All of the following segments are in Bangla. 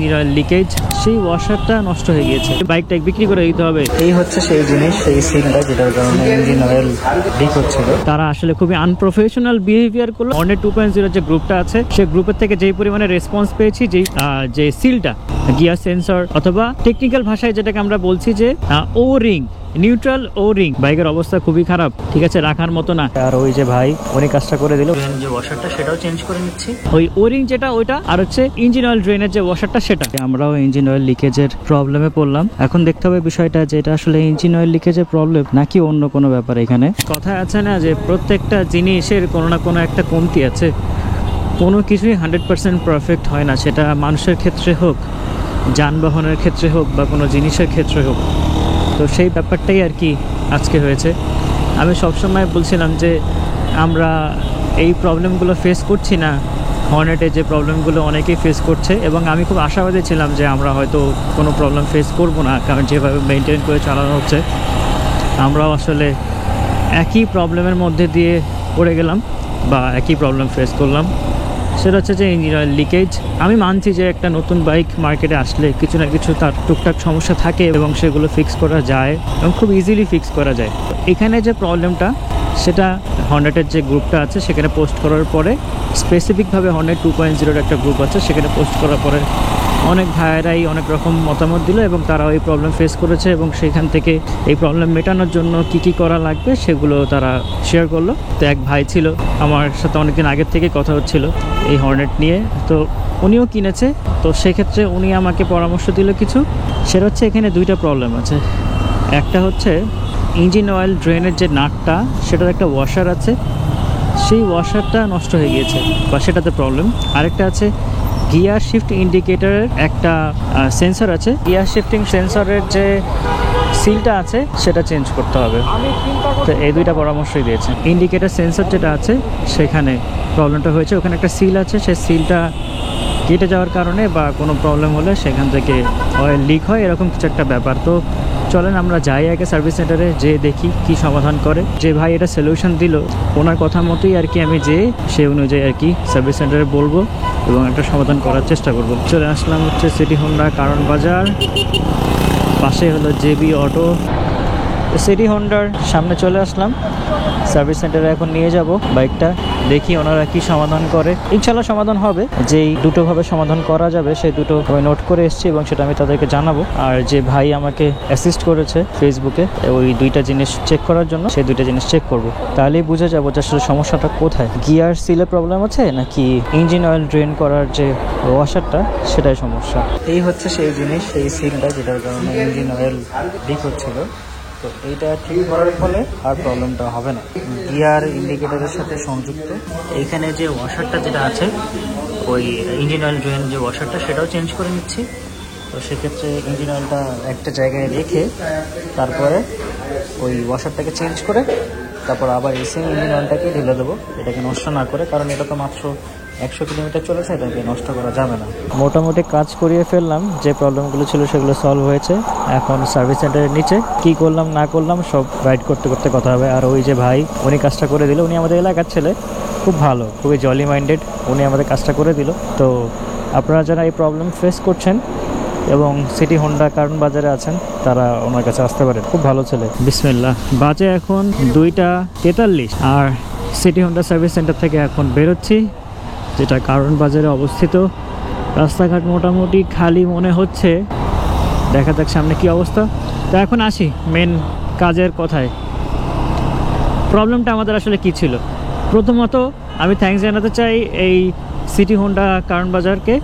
ইঞ্জিন অয়েল লিকেজ, সেই ওয়াশারটা নষ্ট হয়ে গিয়েছে, বাইকটা বিক্রি করে দিতে হবে। এই হচ্ছে সেই জিনিস, সেই সিলটা যেটার কারণে ইঞ্জিন অয়েল লিক হচ্ছিল। তারা আসলে খুবই আনপ্রফেশনাল বিহেভিয়ার করলো। হর্নেট 2.0 যে গ্রুপটা আছে, সেই গ্রুপের থেকে যেই পরিমাণে রেসপন্স পেয়েছি, যে সিলটা গিয়ার সেন্সর অথবা টেকনিক্যাল ভাষায় যেটাকে আমরা বলছি যে ও রিং, নিউট্রাল ও রিং, বাইকের অবস্থা খুবই খারাপ, ঠিক আছে, রাখার মতো না। আর ওই যে ভাই উনি কাজটা করে দিল, যে ওয়াশারটা সেটাও চেঞ্জ করে নিচ্ছি, ওই ও রিং যেটা ওইটা, আর হচ্ছে ইঞ্জিন অয়েল ড্রেনের যে ওয়াশারটা সেটা। আমরাও ইঞ্জিন অয়েল লিকেজের প্রবলেমে পড়লাম। এখন দেখতে হবে বিষয়টা যে এটা আসলে ইঞ্জিন অয়েল লিকেজের প্রবলেম নাকি অন্য কোনো ব্যাপার। এখানে কথা আছে না যে প্রত্যেকটা জিনিসের কোনো না কোনো একটা কমতি আছে, কোনো কিছুই 100% পারফেক্ট হয় না, সেটা মানুষের ক্ষেত্রে হোক, যানবাহনের ক্ষেত্রে হোক, বা কোনো জিনিসের ক্ষেত্রে হোক। তো সেই ব্যাপারটাই আর কি আজকে হয়েছে। আমি সবসময় বলছিলাম যে আমরা এই প্রবলেমগুলো ফেস করছি না, হর্নেটে যে প্রবলেমগুলো অনেকেই ফেস করছে, এবং আমি খুব আশাবাদী ছিলাম যে আমরা হয়তো কোনো প্রবলেম ফেস করব না, কারণ যেভাবে মেনটেন করে চালানো হচ্ছে আমরাও আসলে একই প্রবলেমের মধ্যে দিয়ে পড়ে গেলাম বা একই প্রবলেম ফেস করলাম। সেটা হচ্ছে যে ইঞ্জিন অয়েল লিকেজ। আমি মানছি যে একটা নতুন বাইক মার্কেটে আসলে কিছু না কিছু তার টুকটাক সমস্যা থাকে এবং সেগুলো ফিক্স করা যায় এবং খুব ইজিলি ফিক্স করা যায়। এখানে যে প্রবলেমটা সেটা হর্নেটের যে গ্রুপটা আছে সেখানে পোস্ট করার পরে, স্পেসিফিকভাবে হর্নেট 2.0 একটা গ্রুপ আছে সেখানে পোস্ট করার পরে অনেক ভাইয়েরাই অনেক রকম মতামত দিল এবং তারাও এই প্রবলেম ফেস করেছে এবং সেখান থেকে এই প্রবলেম মেটানোর জন্য কি করা লাগবে সেগুলো তারা শেয়ার করলো। তো এক ভাই ছিল আমার সাথে অনেকদিন আগের থেকে কথা হচ্ছিল এই হর্নেট নিয়ে, তো উনিও কিনেছে। তো সেক্ষেত্রে উনি আমাকে পরামর্শ দিল কিছু। সেটা হচ্ছে এখানে দুইটা প্রবলেম আছে। একটা হচ্ছে ইঞ্জিন অয়েল ড্রেনের যে নাটটা, সেটার একটা ওয়াশার আছে, সেই ওয়াশারটা নষ্ট হয়ে গিয়েছে বা সেটাতে প্রবলেম। আরেকটা আছে গিয়ার শিফট ইন্ডিকেটরের একটা সেন্সর আছে, গিয়ার শিফটিং সেন্সরের যে সিলটা আছে সেটা চেঞ্জ করতে হবে। তো এই দুইটা পরামর্শই দিয়েছে। ইন্ডিকেটর সেন্সর যেটা আছে সেখানে প্রবলেমটা হয়েছে, ওখানে একটা সিল আছে, সেই সিলটা কেটে যাওয়ার কারণে বা কোনো প্রবলেম হলে সেখান থেকে অয়েল লিক হয়, এরকম কিছু একটা ব্যাপার। তো চলেন আমরা যাই আগে সার্ভিস সেন্টারে, যেয়ে দেখি কি সমাধান করে। যে ভাই এটা সলিউশন দিল ওনার কথা মতোই আর কি আমি যেয়ে সেই অনুযায়ী আর কি সার্ভিস সেন্টারে বলবো এবং একটা সমাধান করার চেষ্টা করব। চলে আসলাম হচ্ছে সিটি হোন্ডা কারণ বাজার, পাশে হলো জেবি অটো। সিটি হোন্ডার সামনে চলে আসলাম, সার্ভিস সেন্টারে এখন নিয়ে যাব বাইকটা, দেখি ওনারা কি সমাধান করে। ইনশাল্লাহ সমাধান হবে, যেই দুটোভাবে সমাধান করা যাবে সেই দুটো আমি নোট করে এসেছি এবং সেটা আমি তাদেরকে জানাবো। আর যে ভাই আমাকে অ্যাসিস্ট করেছে ফেসবুকে ওই দুইটা জিনিস চেক করার জন্য, সেই দুইটা জিনিস চেক করব, তাহলেই বুঝে যাবো যে আসলে সমস্যাটা কোথায়, গিয়ার সিলের প্রবলেম আছে নাকি ইঞ্জিন অয়েল ড্রেন করার যে ওয়াশারটা সেটাই সমস্যা। এই হচ্ছে সেই জিনিস, সেই সিলটা যেটার কারণে ইঞ্জিন অয়েল লিক হচ্ছিল। তো এইটা ঠিক করার ফলে আর প্রবলেমটা হবে না। গিয়ার ইন্ডিকেটরের সাথে সংযুক্ত এইখানে যে ওয়াশারটা যেটা আছে, ওই ইঞ্জিন অয়েল ড্রেন যে ওয়াশারটা সেটাও চেঞ্জ করে নিচ্ছি। তো সেক্ষেত্রে ইঞ্জিন অয়েলটা একটা জায়গায় রেখে তারপরে ওই ওয়াশারটাকে চেঞ্জ করে তারপর আবার এই সেম ইঞ্জিন অয়েলটাকে ঢেলে দেবো, এটাকে নষ্ট না করে, কারণ এটা তো মাত্র 100 কিলোমিটার চলেছে, এটাকে নষ্ট করা যাবে না। মোটামুটি কাজ করিয়ে ফেললাম, যে প্রবলেমগুলো ছিল সেগুলো সলভ হয়েছে। এখন সার্ভিস সেন্টারের নিচে কি করলাম না করলাম সব রাইড করতে করতে কথা হবে। আর ওই যে ভাই উনি কাজটা করে দিল, উনি আমাদের এলাকার ছেলে, খুব ভালো, খুবই জলি মাইন্ডেড, উনি আমাদের কাজটা করে দিল। তো আপনারা যারা এই প্রবলেম ফেস করছেন এবং সিটি হোন্ডা কারণ বাজারে আছেন তারা ওনার কাছে আসতে পারেন, খুব ভালো ছেলে। বিসমিল্লাহ, বাজে এখন 2:43 আর সিটি হোন্ডা সার্ভিস সেন্টার থেকে এখন বেরোচ্ছি, যেটা কারণ বাজারে অবস্থিত। রাস্তাঘাট মোটামুটি খালি মনে হচ্ছে, দেখা যাক সামনে কি অবস্থা। তো এখন আসি মেন কাজের কথায়। প্রবলেমটা আমাদের আসলে কি ছিল। প্রথমত আমি থ্যাঙ্কস জানাতে চাই এই সিটি হোন্ডা কারণ বাজারকে,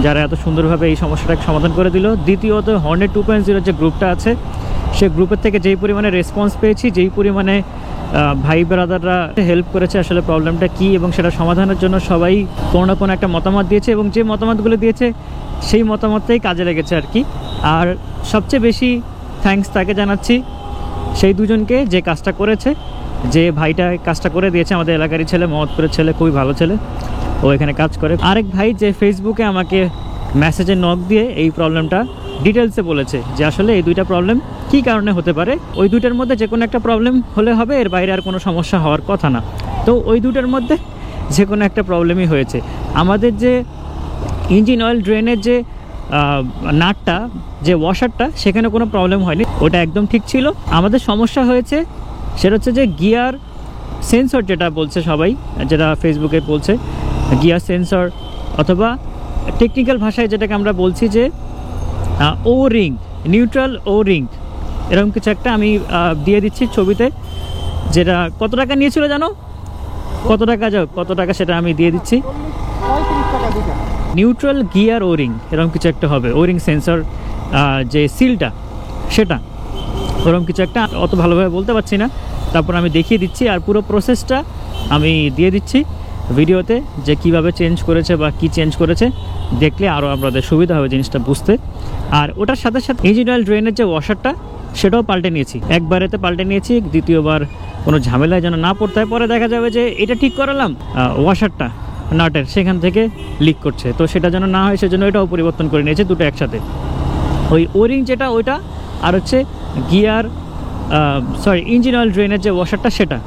যারা এত সুন্দরভাবে এই সমস্যাটাকে সমাধান করে দিল। দ্বিতীয়ত হর্নেট 2.0 যে গ্রুপটা আছে সে গ্রুপের থেকে যেই পরিমাণে রেসপন্স পেয়েছি, যেই পরিমাণে ভাই ব্রাদাররা হেল্প করেছে আসলে প্রবলেমটা কি এবং সেটা সমাধানের জন্য সবাই কোনো না কোনো একটা মতামত দিয়েছে এবং যে মতামতগুলো দিয়েছে সেই মতামতটাই কাজে লেগেছে আর কি। আর সবচেয়ে বেশি থ্যাঙ্কস তাকে জানাচ্ছি, সেই দুজনকে যে কাজটা করেছে, যে ভাইটা কাজটা করে দিয়েছে, আমাদের এলাকারই ছেলে, মহম্মদপুরের ছেলে, খুবই ভালো ছেলে, ও এখানে কাজ করে। আরেক ভাই যে ফেসবুকে আমাকে মেসেজে নক দিয়ে এই প্রবলেমটা ডিটেলসে বলেছে যে আসলে এই দুইটা প্রবলেম কী কারণে হতে পারে, ওই দুইটার মধ্যে যে কোনো একটা প্রবলেম হলে হবে, এর বাইরে আর কোনো সমস্যা হওয়ার কথা না। তো ওই দুইটার মধ্যে যে কোনো একটা প্রবলেমই হয়েছে। আমাদের যে ইঞ্জিন অয়েল ড্রেনের যে নাটটা যে ওয়াশারটা সেখানে কোনো প্রবলেম হয়নি, ওটা একদম ঠিক ছিল। আমাদের সমস্যা হয়েছে সেটা হচ্ছে যে গিয়ার সেন্সর, যেটা বলছে সবাই, যেটা ফেসবুকে বলছে গিয়ার সেন্সর, অথবা টেকনিক্যাল ভাষায় যেটাকে আমরা বলছি যে ও রিং, নিউট্রাল ও রিং, এরকম কিছু একটা আমি দিয়ে দিচ্ছি ছবিতে। যেটা কত টাকা নিয়েছিল জানো? কত টাকা সেটা আমি দিয়ে দিচ্ছি। নিউট্রাল গিয়ার ও রিং এরকম কিছু একটা হবে, ও রিং সেন্সর যে সিলটা সেটা ওরকম কিছু একটা, অত ভালোভাবে বলতে পারছি না। তারপর আমি দেখিয়ে দিচ্ছি আর পুরো প্রসেসটা আমি দিয়ে দিচ্ছি ভিডিওতে, যে কিভাবে চেঞ্জ করেছে বা কি চেঞ্জ করেছে, দেখলে আরও আপনাদের সুবিধা হবে জিনিসটা বুঝতে। আর ওটার সাথে সাথে ইঞ্জিন অয়েল ড্রেনের যে ওয়াশারটা সেটাও পাল্টে নিয়েছি, একবারেতে পাল্টে নিয়েছি, দ্বিতীয়বার কোনো ঝামেলায় যেন না পড়তে হয়। পরে দেখা যাবে যে এটা ঠিক করালাম, ওয়াশারটা নাটের সেখান থেকে লিক করছে, তো সেটা যেন না হয় সেজন্য এটাও পরিবর্তন করে নিয়েছে দুটো একসাথে। ওই ওরিং যেটা ওইটা, আর হচ্ছে গিয়ার ইঞ্জিন অয়েল ড্রেনের যে ওয়াশারটা সেটা।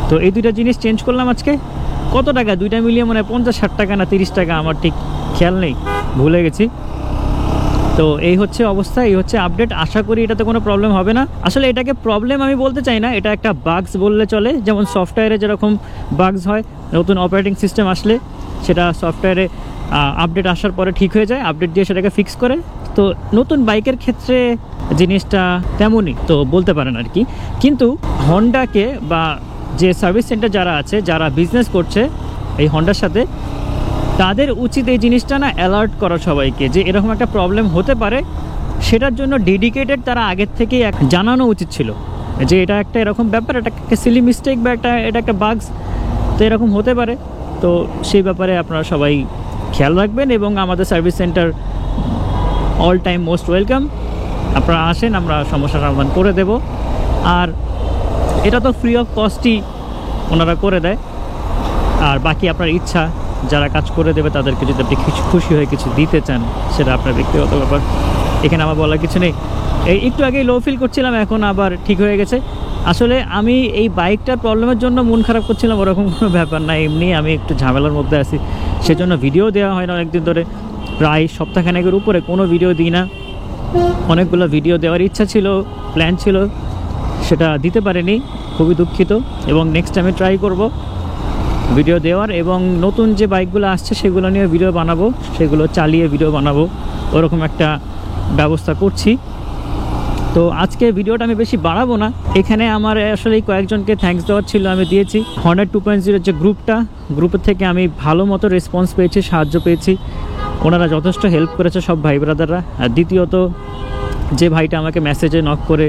তো এই দুইটা জিনিস চেঞ্জ করলাম আজকে। কত টাকা দুইটা মিলিয়ে, মানে 50-60 টাকা না 30 টাকা, আমার ঠিক খেয়াল নেই, ভুলে গেছি। তো এই হচ্ছে অবস্থা, এই হচ্ছে আপডেট। আশা করি এটাতে কোনো প্রবলেম হবে না। আসলে এটাকে প্রবলেম আমি বলতে চাই না, এটা একটা বাগস বললে চলে। যেমন সফটওয়্যারে যেরকম বাগস হয়, নতুন অপারেটিং সিস্টেম আসলে সেটা সফটওয়্যারে আপডেট আসার পরে ঠিক হয়ে যায়, আপডেট দিয়ে সেটাকে ফিক্স করে। তো নতুন বাইকের ক্ষেত্রে জিনিসটা তেমনই তো বলতে পারেন আর কি। কিন্তু হন্ডাকে বা যে সার্ভিস সেন্টার যারা আছে, যারা বিজনেস করছে এই হন্ডার সাথে, তাদের উচিত এই জিনিসটা না অ্যালার্ট করা সবাইকে, যে এরকম একটা প্রবলেম হতে পারে। সেটার জন্য ডেডিকেটেড তারা আগের থেকেই জানানো উচিত ছিল যে এটা একটা এরকম ব্যাপার, এটা একটা সিলি মিস্টেক বা এটা একটা বাগস, তো এরকম হতে পারে। তো সেই ব্যাপারে আপনারা সবাই খেয়াল রাখবেন, এবং আমাদের service centre all time most welcome. আপনারা আসেন, আমরা সমস্যার সমাধান করে দেব। আর এটা তো ফ্রি অফ কস্টই ওনারা করে দেয়। আর বাকি আপনার ইচ্ছা, যারা কাজ করে দেবে তাদেরকে যদি আপনি খুশি হয়ে কিছু দিতে চান, সেটা আপনার ব্যক্তিগত ব্যাপার, এখানে আমার বলার কিছু নেই। এই একটু আগেই লো ফিল করছিলাম, এখন আবার ঠিক হয়ে গেছে। আসলে আমি এই বাইকটার প্রবলেমের জন্য মন খারাপ করছিলাম ওরকম কোনো ব্যাপার না, এমনি আমি একটু ঝামেলার মধ্যে আছি, সেজন্য ভিডিও দেওয়া হয় না অনেকদিন ধরে, প্রায় সপ্তাহখানেকের উপরে কোনো ভিডিও দিই না। অনেকগুলো ভিডিও দেওয়ার ইচ্ছা ছিল, প্ল্যান ছিল, সেটা দিতে পারিনি, খুবই দুঃখিত। এবং নেক্সট টাইমে ট্রাই করব ভিডিও দেওয়ার, এবং নতুন যে বাইকগুলো আসছে সেগুলো নিয়ে ভিডিও বানাবো, সেগুলো চালিয়ে ভিডিও বানাবো, ওরকম একটা ব্যবস্থা করছি। তো আজকে ভিডিওটা আমি বেশি বাড়াবো না, এখানে আমার আসলে কয়েকজনকে থ্যাঙ্কস দেওয়ার ছিল, আমি দিয়েছি। হন্ডা 2.0 যে গ্রুপের থেকে আমি ভালো মতো রেসপন্স পেয়েছি, সাহায্য পেয়েছি, ওনারা যথেষ্ট হেল্প করেছে সব ভাই ব্রাদাররা। আর দ্বিতীয়ত, যে ভাইটা আমাকে মেসেজে নক করে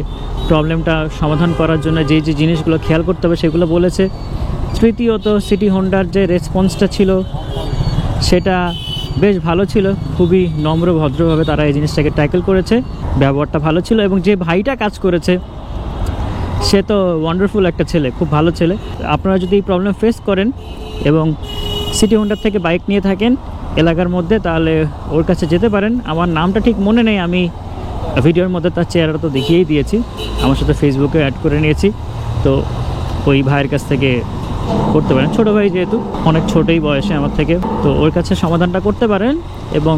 প্রবলেমটা সমাধান করার জন্য যে যে জিনিসগুলো খেয়াল করতে হবে সেগুলো বলেছে। তৃতীয়ত, সিটি হন্ডার যে রেসপন্সটা ছিল সেটা বেশ ভালো ছিল, খুবই নম্র ভদ্রভাবে তারা এই জিনিসটাকে ট্যাকেল করেছে, ব্যবহারটা ভালো ছিল। এবং যে ভাইটা কাজ করেছে সে তো ওয়ান্ডারফুল একটা ছেলে, খুব ভালো ছেলে। আপনারা যদি এই প্রবলেম ফেস করেন এবং সিটি হন্ডার থেকে বাইক নিয়ে থাকেন এলাকার মধ্যে, তাহলে ওর কাছে যেতে পারেন। আমার নামটা ঠিক মনে নেই, আমি ভিডিওর মধ্যে তার চেহারাটা তো দেখিয়েই দিয়েছি, আমার সাথে ফেসবুকে অ্যাড করে নিয়েছি। তো ওই ভাইয়ের কাছ থেকে করতে পারেন, ছোটো ভাই যেহেতু, অনেক ছোটোই বয়সে আমার থেকে, তো ওর কাছে সমাধানটা করতে পারেন। এবং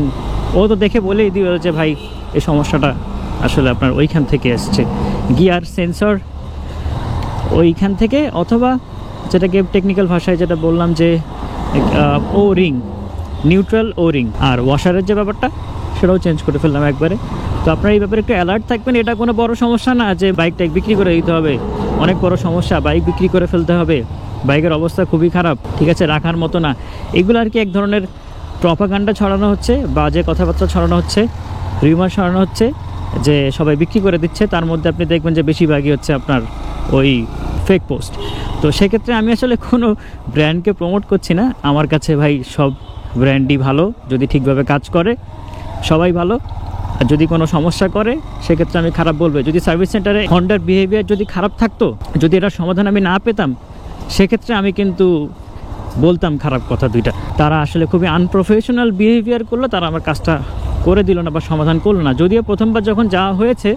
ও তো দেখে বলেই দিয়ে যে ভাই এই সমস্যাটা আসলে আপনার ওইখান থেকে এসছে, গিয়ার সেন্সর ওইখান থেকে, অথবা যেটাকে টেকনিক্যাল ভাষায় যেটা বললাম যে ও রিং, নিউট্রাল ও রিং। আর ওয়াশারের যে ব্যাপারটা সেটাও চেঞ্জ করে ফেললাম একবারে। তো আপনারা এই ব্যাপারে একটু অ্যালার্ট থাকবেন। এটা কোনো বড় সমস্যা না যে বাইকটা বিক্রি করে দিতে হবে, অনেক বড় সমস্যা, বাইক বিক্রি করে ফেলতে হবে, বাইকের অবস্থা খুবই খারাপ, ঠিক আছে, রাখার মতো না। এগুলো আর কি এক ধরনের প্রপাগান্ডা ছড়ানো হচ্ছে, বাজে কথাবার্তা ছড়ানো হচ্ছে, রিউমার ছড়ানো হচ্ছে যে সবাই বিক্রি করে দিচ্ছে। তার মধ্যে আপনি দেখবেন যে বেশিরভাগই হচ্ছে আপনার ওই ফেক পোস্ট। তো সেক্ষেত্রে আমি আসলে কোনো ব্র্যান্ডকে প্রমোট করছি না। আমার কাছে ভাই সব ব্র্যান্ডই ভালো, যদি ঠিকভাবে কাজ করে সবাই ভালো। আর যদি কোনো সমস্যা করে সেক্ষেত্রে আমি খারাপ বলবো। যদি সার্ভিস সেন্টারে হন্ডার বিহেভিয়ার যদি খারাপ থাকতো, যদি এটার সমাধান আমি না পেতাম, সেক্ষেত্রে আমি কিন্তু বলতাম খারাপ কথা দুইটা। তারা আসলে খুবই আনপ্রফেশনাল বিহেভিয়ার করলো, তারা আমার কাজটা করে দিল না বা সমাধান করলো না। যদিও প্রথমবার যখন যাওয়া হয়েছে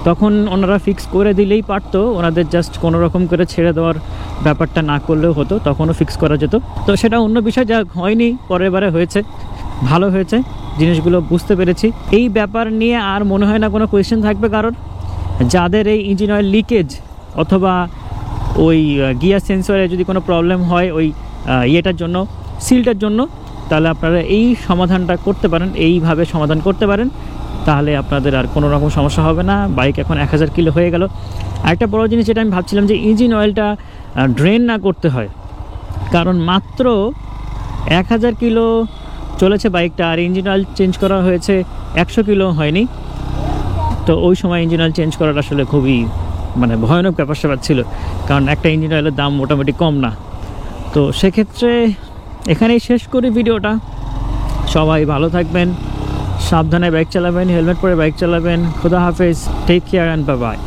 তখন ওনারা ফিক্স করে দিলেই পারতো, ওনাদের জাস্ট কোনো রকম করে ছেড়ে দেওয়ার ব্যাপারটা না করলেও হতো, তখনও ফিক্স করা যেত। তো সেটা অন্য বিষয়, যা হয়নি, পরের বারে হয়েছে, ভালো হয়েছে। জিনিসগুলো বুঝতে পেরেছি। এই ব্যাপার নিয়ে আর মনে হয় না কোনো কোয়েশ্চেন থাকবে, কারণ যাদের এই ইঞ্জিন অয়েল লিকেজ অথবা ওই গিয়ার সেন্সরে যদি কোনো প্রবলেম হয় ওই ইয়েটার জন্য, সিলটার জন্য, তাহলে আপনারা এই সমাধানটা করতে পারেন, এইভাবে সমাধান করতে পারেন, তাহলে আপনাদের আর কোনো রকম সমস্যা হবে না। বাইক এখন 1000 কিলো হয়ে গেল। আরেকটা বড় জিনিস যেটা আমি ভাবছিলাম যে ইঞ্জিন অয়েলটা ড্রেন না করতে হয়, কারণ মাত্র 1000 কিলো চলেছে বাইকটা, আর ইঞ্জিন অয়েল চেঞ্জ করা হয়েছে 100 কিলো হয়নি। তো ওই সময় ইঞ্জিন অয়েল চেঞ্জ করাটা আসলে খুবই মানে ভয়ানক ব্যাপার স্যাপার ছিল, কারণ একটা ইঞ্জিন অয়েলের দাম মোটামুটি কম না। তো সেক্ষেত্রে এখানেই শেষ করি ভিডিওটা। সবাই ভালো থাকবেন, সাবধানে বাইক চালাবেন, হেলমেট পরে বাইক চালাবেন। খুদা হাফেজ, take care and bye by.